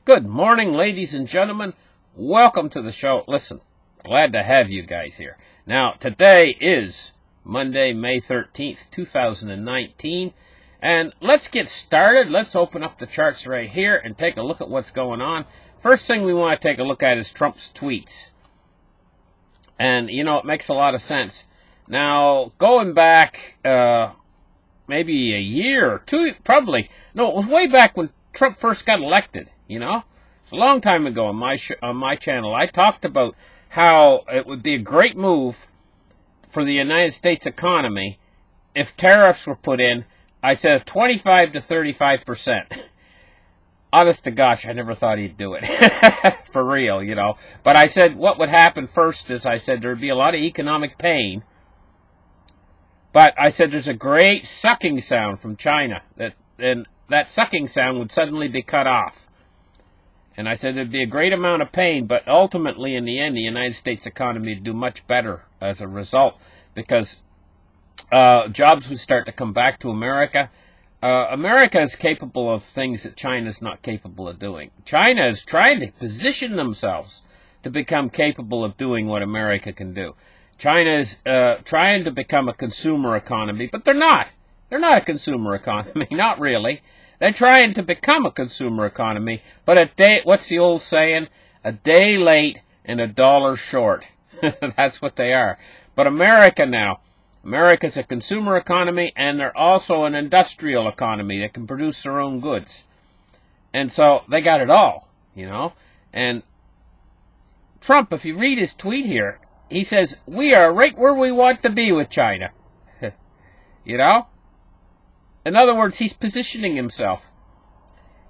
Good morning, ladies and gentlemen. Welcome to the show. Listen, glad to have you guys here. Now, today is Monday, May 13th, 2019. And let's get started. Let's open up the charts right here and take a look at what's going on. First thing we want to take a look at is Trump's tweets. And, you know, it makes a lot of sense. Now, going back maybe a year or two, probably. No, it was way back when Trump first got elected, you know. It's a long time ago on my channel. I talked about how it would be a great move for the United States economy if tariffs were put in. I said 25 to 35%. Honest to gosh, I never thought he'd do it. For real, you know. But I said what would happen first is I said there would be a lot of economic pain. But I said there's a great sucking sound from China. And that sucking sound would suddenly be cut off. And I said there'd be a great amount of pain, but ultimately, in the end, the United States economy would do much better as a result, because jobs would start to come back to America. America is capable of things that China is not capable of doing. China is trying to position themselves to become capable of doing what America can do. China is trying to become a consumer economy, but they're not. They're not a consumer economy, not really. They're trying to become a consumer economy, but what's the old saying? A day late and a dollar short. That's what they are. But America now, America's a consumer economy, and they're also an industrial economy that can produce their own goods. And so they got it all, you know. And Trump, if you read his tweet here, he says, we are right where we want to be with China. You know? In other words, he's positioning himself.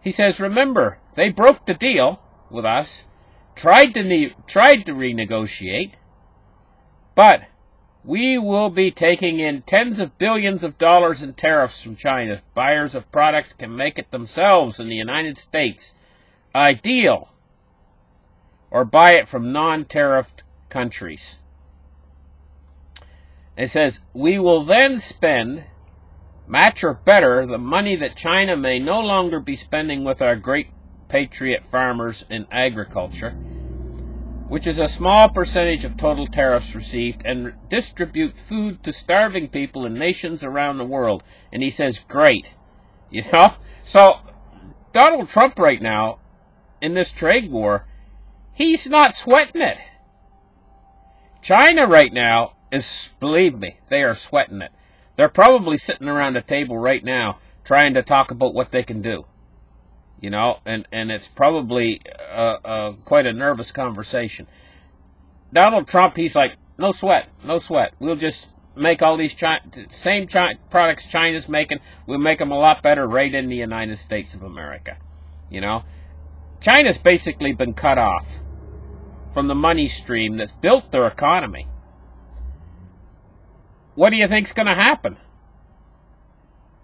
He says, remember, they broke the deal with us, tried to renegotiate, but we will be taking in tens of billions of dollars in tariffs from China. Buyers of products can make it themselves in the United States. Ideal. Or buy it from non-tariffed countries. It says, we will then spend, match or better, the money that China may no longer be spending with our great patriot farmers in agriculture, which is a small percentage of total tariffs received, and distribute food to starving people in nations around the world. And he says, great. You know? So, Donald Trump right now, in this trade war, he's not sweating it. China right now is, believe me, they are sweating it. They're probably sitting around a table right now trying to talk about what they can do. You know, and it's probably quite a nervous conversation. Donald Trump, he's like, no sweat, no sweat. We'll just make all these same products China's making. We'll make them a lot better right in the United States of America. You know, China's basically been cut off from the money stream that's built their economy. What do you think's going to happen?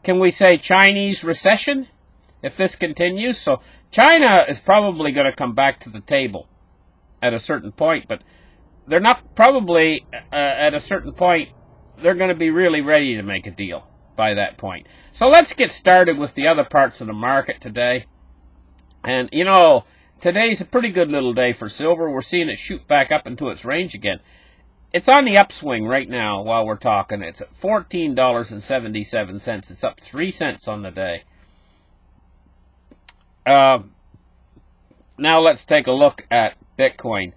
Can we say Chinese recession if this continues? So China is probably going to come back to the table at a certain point, but they're not probably at a certain point, they're going to be really ready to make a deal by that point. So let's get started with the other parts of the market today. And, you know, today's a pretty good little day for silver. We're seeing it shoot back up into its range again. It's on the upswing right now while we're talking. It's at $14.77. It's up 3 cents on the day. Now let's take a look at Bitcoin.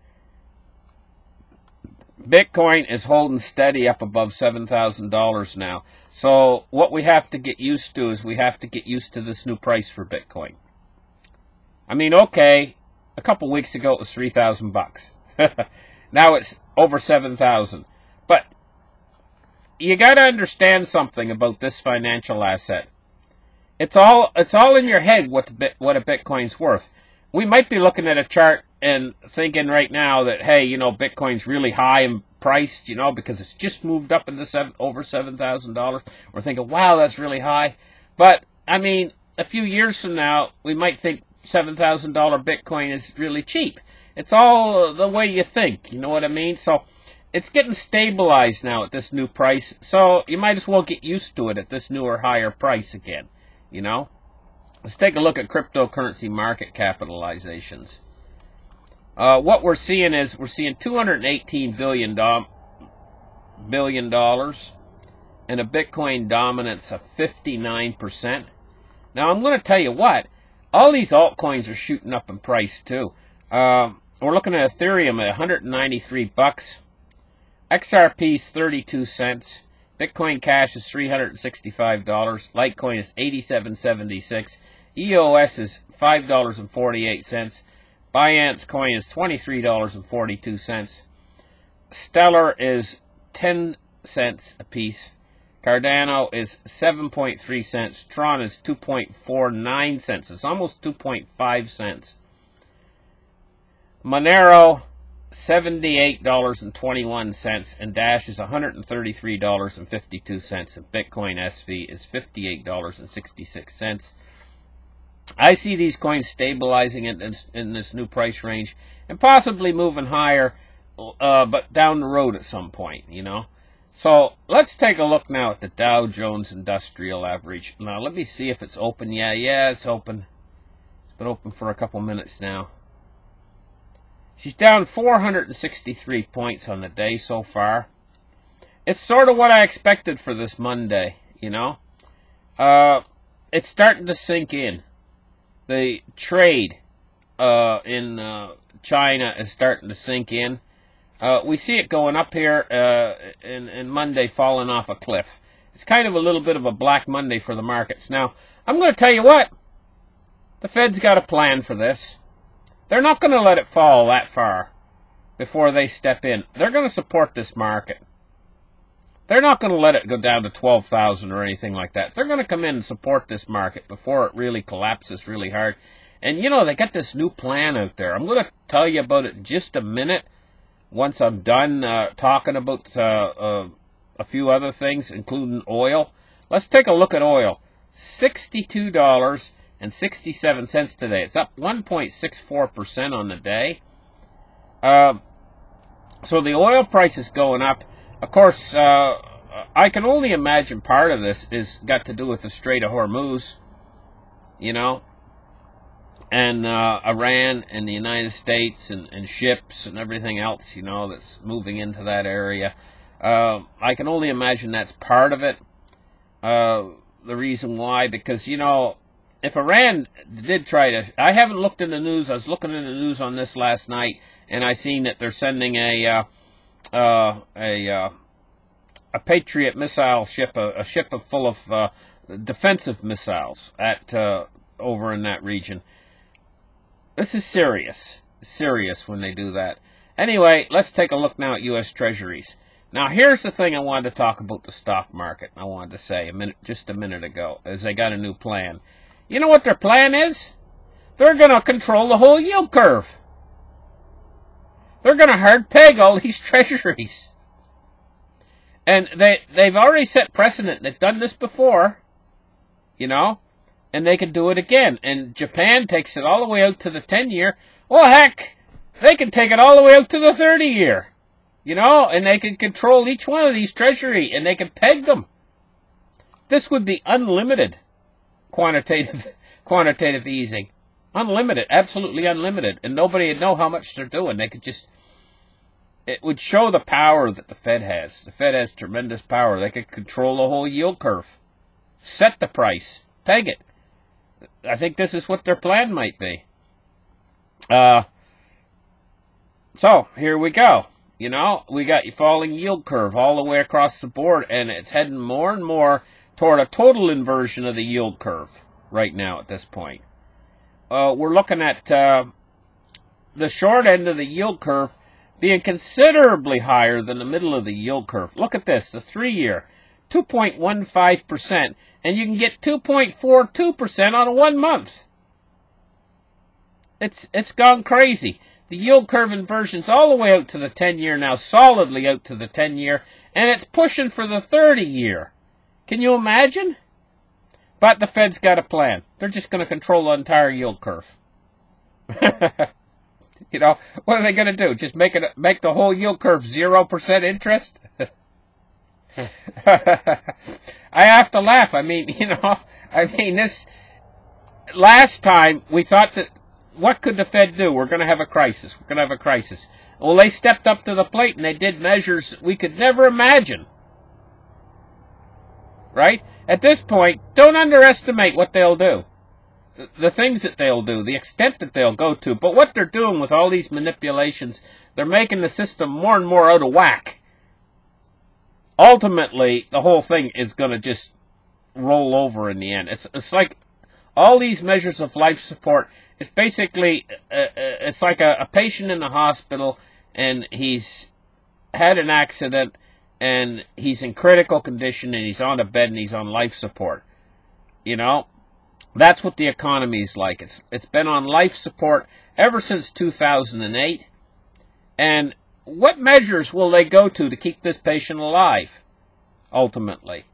Bitcoin is holding steady up above $7,000 now. So what we have to get used to is we have to get used to this new price for Bitcoin. I mean, okay, a couple weeks ago it was 3,000 bucks. Now it's over 7,000. But you got to understand something about this financial asset. It's all in your head what a Bitcoin's worth. We might be looking at a chart and thinking right now that, hey, you know, Bitcoin's really high in price, you know, because it's just moved up into over $7,000. We're thinking, wow, that's really high. But I mean, a few years from now, we might think $7,000 Bitcoin is really cheap. It's all the way you think, you know what I mean? So it's getting stabilized now at this new price. So you might as well get used to it at this newer, higher price again, you know? Let's take a look at cryptocurrency market capitalizations. What we're seeing is $218 billion and a Bitcoin dominance of 59%. Now, I'm going to tell you what, all these altcoins are shooting up in price too. We're looking at Ethereum at 193 bucks, XRP is 32 cents, Bitcoin Cash is $365, Litecoin is 87.76, EOS is $5.48, Binance Coin is $23.42, Stellar is 10 cents a piece, Cardano is 7.3 cents, Tron is 2.49 cents, it's almost 2.5 cents. Monero, $78.21, and Dash is $133.52, and Bitcoin SV is $58.66. I see these coins stabilizing in this new price range and possibly moving higher, but down the road at some point, you know. So let's take a look now at the Dow Jones Industrial Average. Now let me see if it's open. Yeah, it's open. It's been open for a couple minutes now. She's down 463 points on the day so far. It's sort of what I expected for this Monday, you know. It's starting to sink in. The trade in China is starting to sink in. We see it going up here and Monday falling off a cliff. It's kind of a little bit of a Black Monday for the markets. Now, I'm going to tell you what. The Fed's got a plan for this. They're not going to let it fall that far before they step in. They're going to support this market. They're not going to let it go down to 12,000 or anything like that. They're going to come in and support this market before it really collapses really hard. And, you know, they got this new plan out there. I'm going to tell you about it in just a minute once I'm done talking about a few other things, including oil. Let's take a look at oil. $62.67 today. It's up 1.64% on the day. So the oil price is going up. Of course, I can only imagine part of this is got to do with the Strait of Hormuz, you know, and Iran and the United States and ships and everything else, you know, that's moving into that area. I can only imagine that's part of it. The reason why, because, you know, if Iran did try to, I haven't looked in the news. I was looking in the news on this last night, and I seen that they're sending a Patriot missile ship, a ship full of defensive missiles at over in that region. This is serious. Serious when they do that. Anyway, let's take a look now at U.S. Treasuries. Now, here's the thing I wanted to talk about the stock market. I wanted to say just a minute ago, as they got a new plan. You know what their plan is? They're going to control the whole yield curve. They're going to hard peg all these treasuries. And they've already set precedent. They've done this before, you know, and they can do it again. And Japan takes it all the way out to the 10-year. Well, heck, they can take it all the way out to the 30-year, you know, and they can control each one of these treasury, and they can peg them. This would be unlimited quantitative easing. Unlimited, absolutely unlimited. And nobody would know how much they're doing. They could just, it would show the power that the Fed has. The Fed has tremendous power. They could control the whole yield curve. Set the price. Peg it. I think this is what their plan might be. So, here we go. You know, we got your falling yield curve all the way across the board, and it's heading more and more toward a total inversion of the yield curve right now at this point. We're looking at the short end of the yield curve being considerably higher than the middle of the yield curve. Look at this, the 3-year, 2.15%, and you can get 2.42% on a 1 month. It's gone crazy. The yield curve inversion's all the way out to the 10-year now, solidly out to the 10-year, and it's pushing for the 30-year. Can you imagine? But the Fed's got a plan. They're just going to control the entire yield curve. You know, what are they going to do? Just make the whole yield curve 0% interest? I have to laugh. I mean, you know, this last time we thought that, what could the Fed do? We're going to have a crisis. We're going to have a crisis. Well, they stepped up to the plate and they did measures we could never imagine. Right? At this point, don't underestimate what they'll do. The things that they'll do, the extent that they'll go to. But what they're doing with all these manipulations, they're making the system more and more out of whack. Ultimately, the whole thing is going to just roll over in the end. It's like all these measures of life support. It's basically, it's like a patient in the hospital, and he's had an accident, and he's in critical condition, and he's on a bed, and he's on life support. You know, that's what the economy is like. It's been on life support ever since 2008. And what measures will they go to keep this patient alive, ultimately,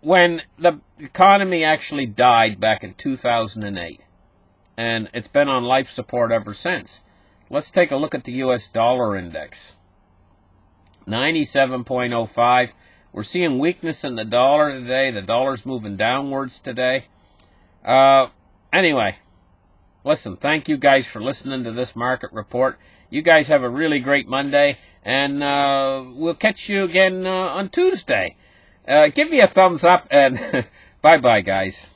when the economy actually died back in 2008? And it's been on life support ever since. Let's take a look at the U.S. dollar index. 97.05. We're seeing weakness in the dollar today. The dollar's moving downwards today. Anyway, listen, thank you guys for listening to this market report. You guys have a really great Monday, and we'll catch you again on Tuesday. Give me a thumbs up, and bye-bye, guys.